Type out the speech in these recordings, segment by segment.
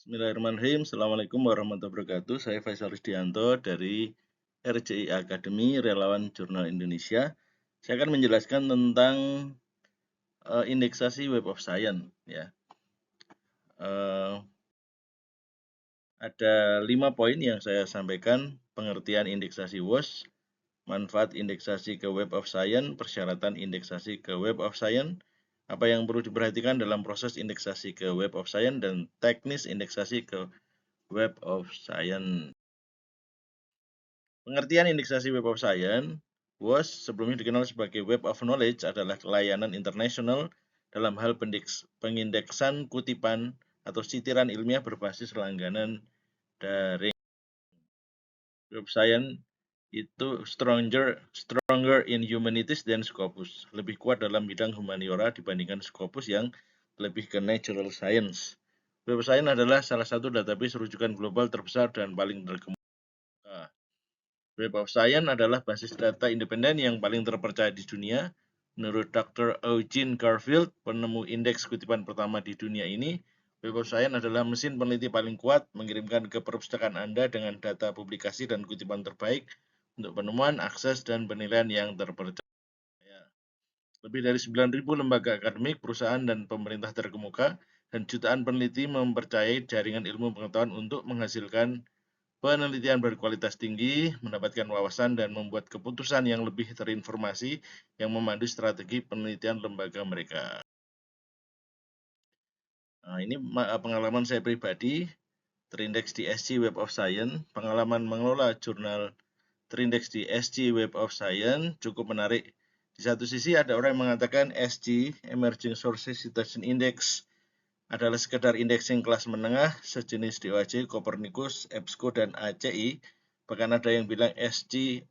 Bismillahirrahmanirrahim. Assalamualaikum warahmatullahi wabarakatuh. Saya Faisal Rizdianto dari RCI Academy, Relawan Jurnal Indonesia. Saya akan menjelaskan tentang indeksasi Web of Science. Ya. Ada 5 poin yang saya sampaikan: pengertian indeksasi WOS, manfaat indeksasi ke Web of Science, persyaratan indeksasi ke Web of Science, apa yang perlu diperhatikan dalam proses indeksasi ke Web of Science, dan teknis indeksasi ke Web of Science. Pengertian indeksasi Web of Science, WOS, sebelumnya dikenal sebagai Web of Knowledge, adalah layanan internasional dalam hal pengindeksan kutipan atau sitiran ilmiah berbasis langganan daring. Web of Science itu stronger in humanities than Scopus, lebih kuat dalam bidang humaniora dibandingkan Scopus yang lebih ke natural science. Web of Science adalah salah satu database rujukan global terbesar dan paling terkemuka. Web of Science adalah basis data independen yang paling terpercaya di dunia. Menurut Dr. Eugene Garfield, penemu indeks kutipan pertama di dunia ini, Web of Science adalah mesin peneliti paling kuat, mengirimkan ke perpustakaan Anda dengan data publikasi dan kutipan terbaik untuk penemuan, akses, dan penilaian yang terpercaya. Lebih dari 9.000 lembaga akademik, perusahaan, dan pemerintah terkemuka, dan jutaan peneliti mempercayai jaringan ilmu pengetahuan untuk menghasilkan penelitian berkualitas tinggi, mendapatkan wawasan, dan membuat keputusan yang lebih terinformasi yang memandu strategi penelitian lembaga mereka. Nah, ini pengalaman saya pribadi, terindeks di SC Web of Science. Pengalaman mengelola jurnal terindeks di SC Web of Science cukup menarik. Di satu sisi ada orang yang mengatakan SC, Emerging Sources Citation Index, adalah sekedar indexing kelas menengah sejenis DOAJ, Copernicus, EBSCO, dan ACI. Bahkan ada yang bilang SC,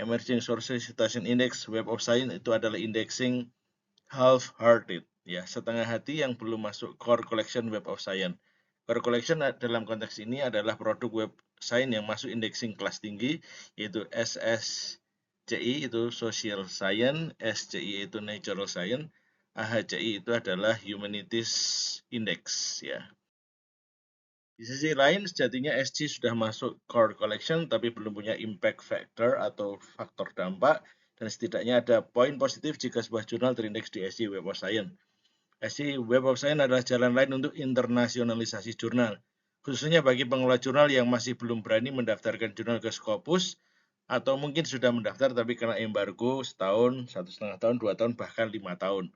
Emerging Sources Citation Index, Web of Science itu adalah indexing half-hearted, ya, setengah hati yang belum masuk core collection Web of Science. Core collection dalam konteks ini adalah produk Web Science yang masuk indexing kelas tinggi, yaitu SSCI itu Social Science, SCI itu Natural Science, AHCI itu adalah Humanities Index, ya. Di sisi lain, sejatinya SC sudah masuk core collection tapi belum punya impact factor atau faktor dampak, dan setidaknya ada poin positif jika sebuah jurnal terindeks di SC Web of Science. SC Web of Science adalah jalan lain untuk internasionalisasi jurnal, khususnya bagi pengelola jurnal yang masih belum berani mendaftarkan jurnal ke Scopus, atau mungkin sudah mendaftar tapi kena embargo setahun, 1,5 tahun, 2 tahun, bahkan 5 tahun.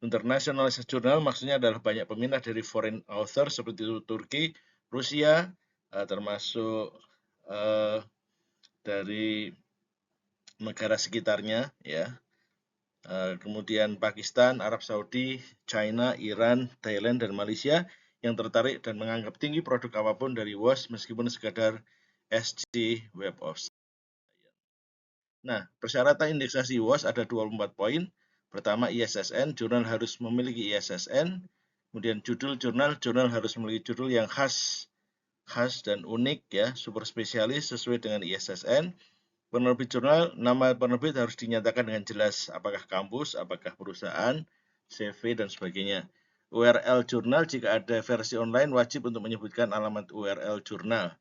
Internasionalisasi jurnal maksudnya adalah banyak peminat dari foreign author seperti itu Turki, Rusia, termasuk dari negara sekitarnya, ya. Kemudian Pakistan, Arab Saudi, China, Iran, Thailand, dan Malaysia yang tertarik dan menganggap tinggi produk apapun dari WOS meskipun sekadar SC Web of Science. Nah, persyaratan indeksasi WOS ada 24 poin. Pertama, ISSN, jurnal harus memiliki ISSN. Kemudian judul jurnal harus memiliki judul yang khas dan unik, ya, super spesialis sesuai dengan ISSN. Penerbit jurnal, nama penerbit harus dinyatakan dengan jelas, apakah kampus, apakah perusahaan, CV, dan sebagainya. URL jurnal, jika ada versi online, wajib untuk menyebutkan alamat URL jurnal.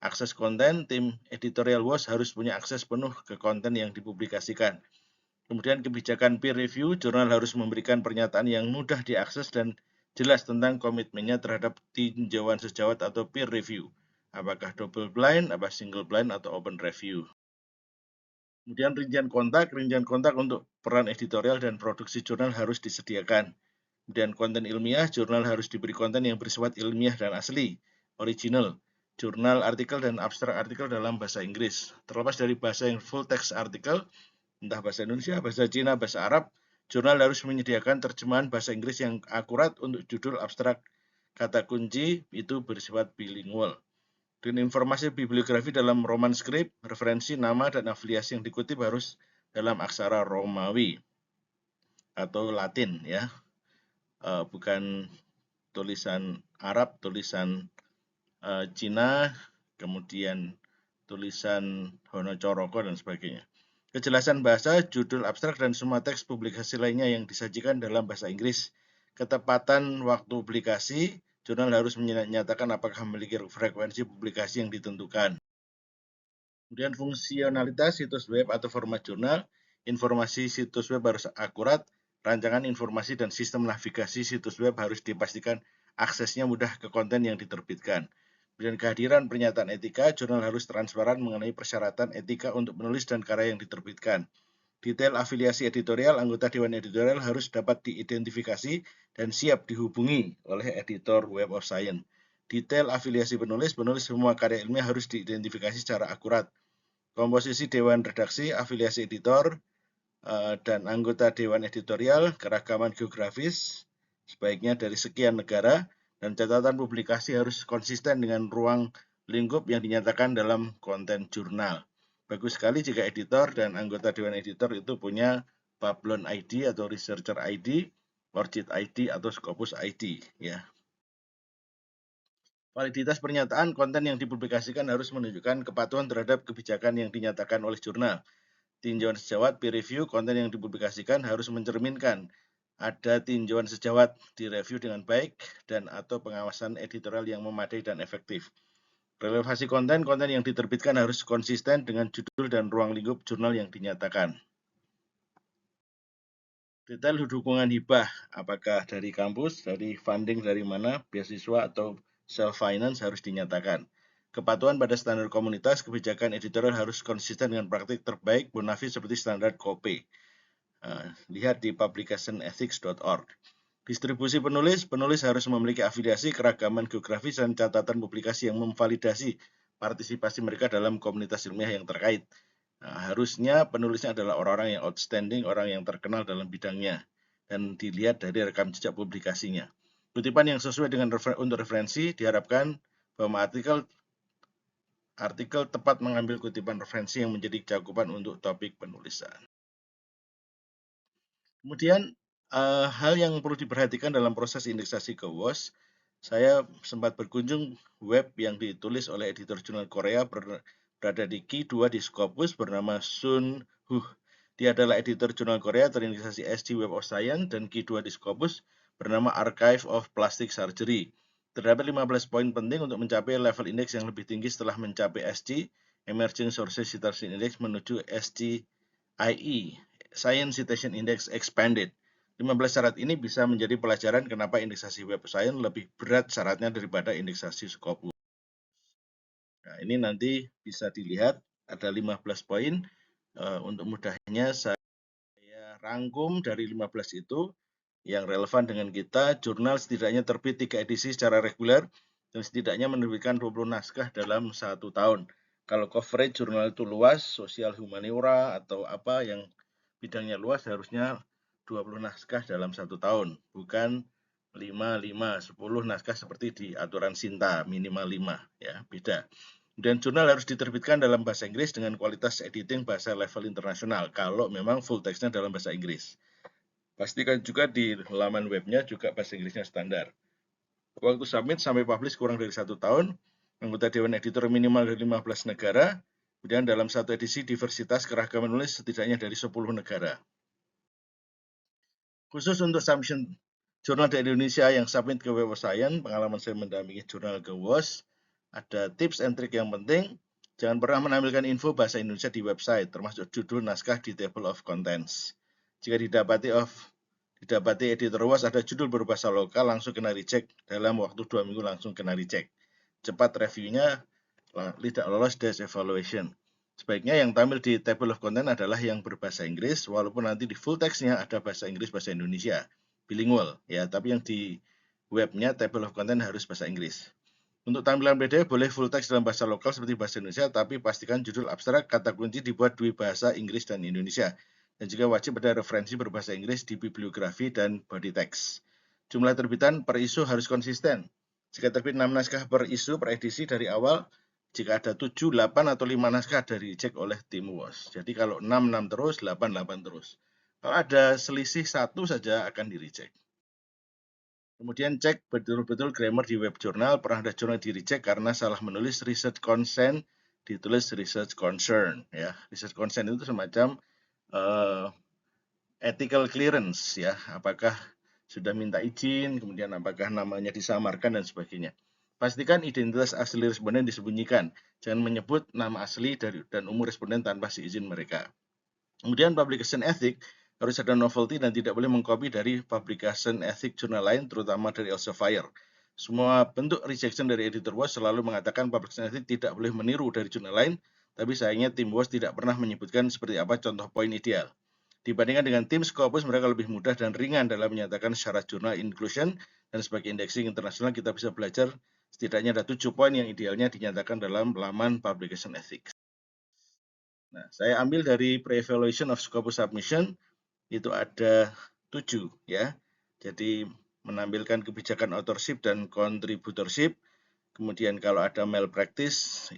Akses konten, tim editorial WOS harus punya akses penuh ke konten yang dipublikasikan. Kemudian kebijakan peer review, jurnal harus memberikan pernyataan yang mudah diakses dan jelas tentang komitmennya terhadap tinjauan sejawat atau peer review. Apakah double blind, apa single blind, atau open review. Kemudian rincian kontak untuk peran editorial dan produksi jurnal harus disediakan. Kemudian konten ilmiah, jurnal harus diberi konten yang bersifat ilmiah dan asli, original. Jurnal artikel dan abstrak artikel dalam bahasa Inggris. Terlepas dari bahasa yang full text artikel, entah bahasa Indonesia, bahasa Cina, bahasa Arab, jurnal harus menyediakan terjemahan bahasa Inggris yang akurat untuk judul abstrak. Kata kunci itu bersifat bilingual. Dan informasi bibliografi dalam roman skrip, referensi, nama, dan afiliasi yang dikutip harus dalam aksara Romawi atau Latin, ya, bukan tulisan Arab, tulisan Cina, kemudian tulisan Honocoroko, dan sebagainya. Kejelasan bahasa, judul abstrak, dan semua teks publikasi lainnya yang disajikan dalam bahasa Inggris. Ketepatan waktu publikasi, Jurnal harus menyatakan apakah memiliki frekuensi publikasi yang ditentukan. Kemudian fungsionalitas situs web atau format jurnal, informasi situs web harus akurat, rancangan informasi dan sistem navigasi situs web harus dipastikan aksesnya mudah ke konten yang diterbitkan. Kemudian kehadiran pernyataan etika, jurnal harus transparan mengenai persyaratan etika untuk menulis dan karya yang diterbitkan. Detail afiliasi editorial, anggota Dewan Editorial harus dapat diidentifikasi dan siap dihubungi oleh editor Web of Science. Detail afiliasi penulis, semua karya ilmiah harus diidentifikasi secara akurat. Komposisi Dewan Redaksi, afiliasi editor, dan anggota Dewan Editorial, keragaman geografis, sebaiknya dari sekian negara, dan catatan publikasi harus konsisten dengan ruang lingkup yang dinyatakan dalam konten jurnal. Bagus sekali jika editor dan anggota Dewan Editor itu punya Pablon ID atau Researcher ID, ORCID ID, atau Scopus ID. Ya. Validitas pernyataan konten yang dipublikasikan harus menunjukkan kepatuhan terhadap kebijakan yang dinyatakan oleh jurnal. Tinjauan sejawat peer review konten yang dipublikasikan harus mencerminkan ada tinjauan sejawat direview dengan baik dan atau pengawasan editorial yang memadai dan efektif. Relevansi konten yang diterbitkan harus konsisten dengan judul dan ruang lingkup jurnal yang dinyatakan. Detail dukungan hibah, apakah dari kampus, dari funding dari mana, beasiswa atau self-finance harus dinyatakan. Kepatuhan pada standar komunitas, kebijakan editorial harus konsisten dengan praktik terbaik bonafide seperti standar KOP. Lihat di publicationethics.org. Distribusi penulis harus memiliki afiliasi, keragaman geografis, dan catatan publikasi yang memvalidasi partisipasi mereka dalam komunitas ilmiah yang terkait. Harusnya penulisnya adalah orang-orang yang outstanding, orang yang terkenal dalam bidangnya, dan dilihat dari rekam jejak publikasinya. Kutipan yang sesuai dengan untuk referensi diharapkan bahwa artikel tepat mengambil kutipan referensi yang menjadi cakupan untuk topik penulisan. Kemudian hal yang perlu diperhatikan dalam proses indeksasi ke WOS, saya sempat berkunjung web yang ditulis oleh editor jurnal Korea berada di Q2 di Scopus bernama Sun Huh. Dia adalah editor jurnal Korea terindeksasi SG Web of Science dan Q2 di Scopus bernama Archive of Plastic Surgery. Terdapat 15 poin penting untuk mencapai level indeks yang lebih tinggi setelah mencapai SG, Emerging Sources Citation Index menuju SGIE, Science Citation Index Expanded. 15 syarat ini bisa menjadi pelajaran kenapa indeksasi Web of Science lebih berat syaratnya daripada indeksasi Scopus. Nah, ini nanti bisa dilihat ada 15 poin. Untuk mudahnya saya rangkum dari 15 itu yang relevan dengan kita. Jurnal setidaknya terbit 3 edisi secara reguler dan setidaknya menerbitkan 20 naskah dalam 1 tahun. Kalau coverage jurnal itu luas, sosial humaniora atau apa yang bidangnya luas, harusnya 20 naskah dalam 1 tahun, bukan 5, 10 naskah seperti di aturan Sinta, minimal 5, ya, beda. Dan jurnal harus diterbitkan dalam bahasa Inggris dengan kualitas editing bahasa level internasional, kalau memang full text-nya dalam bahasa Inggris. Pastikan juga di laman webnya juga bahasa Inggrisnya standar. Waktu submit sampai publish kurang dari 1 tahun, anggota Dewan Editor minimal dari 15 negara, kemudian dalam satu edisi diversitas keragaman nulis setidaknya dari 10 negara. Khusus untuk submission jurnal di Indonesia yang submit ke Web of Science, pengalaman saya mendampingi jurnal ke WOS, ada tips and trick yang penting. Jangan pernah menampilkan info bahasa Indonesia di website, termasuk judul naskah di table of contents. Jika didapati editor WOS ada judul berbahasa lokal, langsung kena reject. Dalam waktu 2 minggu langsung kena reject. Cepat reviewnya, tidak lolos dash evaluation. Sebaiknya yang tampil di table of content adalah yang berbahasa Inggris, walaupun nanti di full text-nya ada bahasa Inggris, bahasa Indonesia, bilingual, ya. Tapi yang di webnya table of content harus bahasa Inggris. Untuk tampilan PDF boleh full text dalam bahasa lokal seperti bahasa Indonesia, tapi pastikan judul abstrak, kata kunci dibuat di bahasa Inggris dan Indonesia. Dan juga wajib ada referensi berbahasa Inggris di bibliografi dan body text. Jumlah terbitan per isu harus konsisten. Jika terbit 6 naskah per isu per edisi dari awal, jika ada 7, 8, atau 5 naskah dari dicek oleh tim WOS. Jadi kalau 6 terus, 8 terus. Kalau ada selisih 1 saja akan di-reject. Kemudian cek betul-betul grammar di web jurnal. Pernah ada jurnal di-reject karena salah menulis research consent, ditulis research concern. Ya, research consent itu semacam ethical clearance, ya. Apakah sudah minta izin, kemudian apakah namanya disamarkan dan sebagainya. Pastikan identitas asli responden disembunyikan. Jangan menyebut nama asli dan umur responden tanpa seizin mereka. Kemudian publication ethic harus ada novelty dan tidak boleh mengcopy dari publication ethic jurnal lain, terutama dari Elsevier. Semua bentuk rejection dari editor WOS selalu mengatakan publication ethic tidak boleh meniru dari jurnal lain, tapi sayangnya tim WOS tidak pernah menyebutkan seperti apa contoh poin ideal. Dibandingkan dengan tim Scopus, mereka lebih mudah dan ringan dalam menyatakan syarat jurnal inclusion, dan sebagai indexing internasional kita bisa belajar setidaknya ada 7 poin yang idealnya dinyatakan dalam laman publication ethics. Nah, saya ambil dari pre-evaluation of Scopus submission, itu ada 7 ya. Jadi menampilkan kebijakan authorship dan contributorship. Kemudian kalau ada malpractice,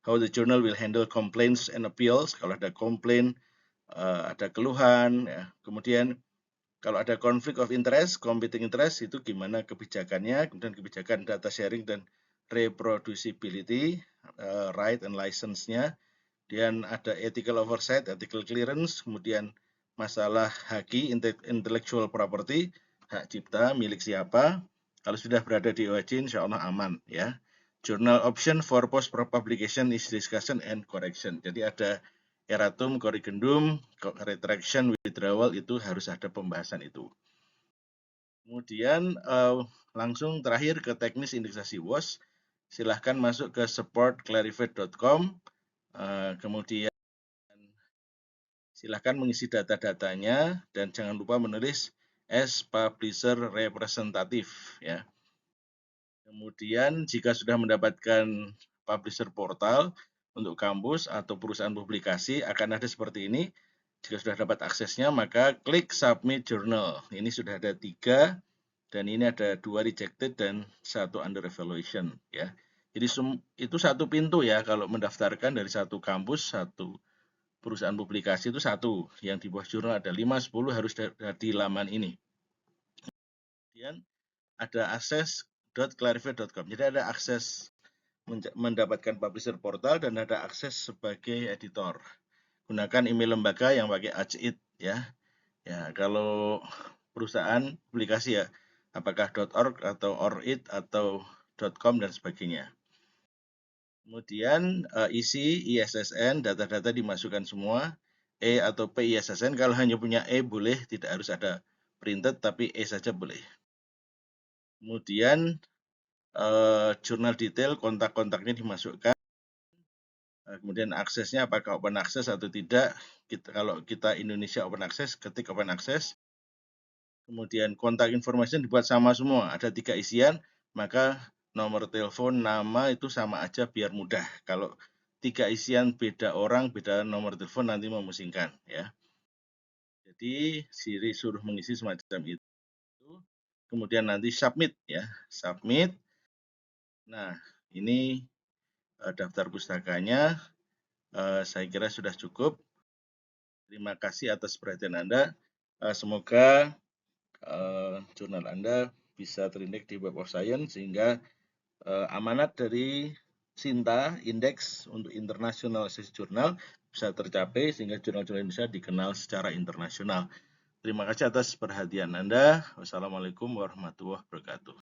how the journal will handle complaints and appeals, kalau ada komplain, ada keluhan, ya. Kemudian kalau ada conflict of interest, competing interest, itu gimana kebijakannya, kemudian kebijakan data sharing dan reproducibility, right and license-nya. Kemudian ada ethical oversight, ethical clearance, kemudian masalah haki, intellectual property, hak cipta, milik siapa. Kalau sudah berada di OAJ, insya Allah aman ya. Journal option for post-publication is discussion and correction. Jadi ada erratum, corrigendum, retraction, withdrawal, itu harus ada pembahasan itu. Kemudian langsung terakhir ke teknis indeksasi WOS. Silahkan masuk ke supportclarified.com. Kemudian silahkan mengisi data-datanya dan jangan lupa menulis as publisher representative ya. Kemudian jika sudah mendapatkan publisher portal untuk kampus atau perusahaan publikasi akan ada seperti ini. Jika sudah dapat aksesnya maka klik submit journal. Ini sudah ada 3 dan ini ada 2 rejected dan 1 under evaluation ya. Jadi itu satu pintu ya kalau mendaftarkan dari satu kampus, satu perusahaan publikasi itu satu, yang di bawah jurnal ada 5-10 harus di laman ini. Kemudian ada akses.clarify.com. Jadi ada akses mendapatkan publisher portal dan ada akses sebagai editor. Gunakan email lembaga yang pakai @it ya. Ya, kalau perusahaan publikasi ya, apakah .org atau .orit atau .com dan sebagainya. Kemudian isi ISSN, data-data dimasukkan semua, atau PISSN, kalau hanya punya boleh, tidak harus ada printed, tapi saja boleh. Kemudian jurnal detail, kontak-kontaknya dimasukkan. Kemudian aksesnya apakah open access atau tidak. Kalau kita Indonesia open access, ketik open access. Kemudian kontak informasi dibuat sama semua, ada 3 isian, maka nomor telepon, nama itu sama aja biar mudah. Kalau 3 isian beda orang, beda nomor telepon nanti memusingkan ya. Jadi Siri suruh mengisi semacam itu. Kemudian nanti submit ya, submit. Nah, ini daftar pustakanya. Saya kira sudah cukup. Terima kasih atas perhatian Anda. Semoga jurnal Anda bisa terindeks di Web of Science sehingga amanat dari SINTA, Indeks untuk Internasionalisasi Jurnal, bisa tercapai sehingga jurnal-jurnal Indonesia dikenal secara internasional. Terima kasih atas perhatian Anda. Wassalamualaikum warahmatullahi wabarakatuh.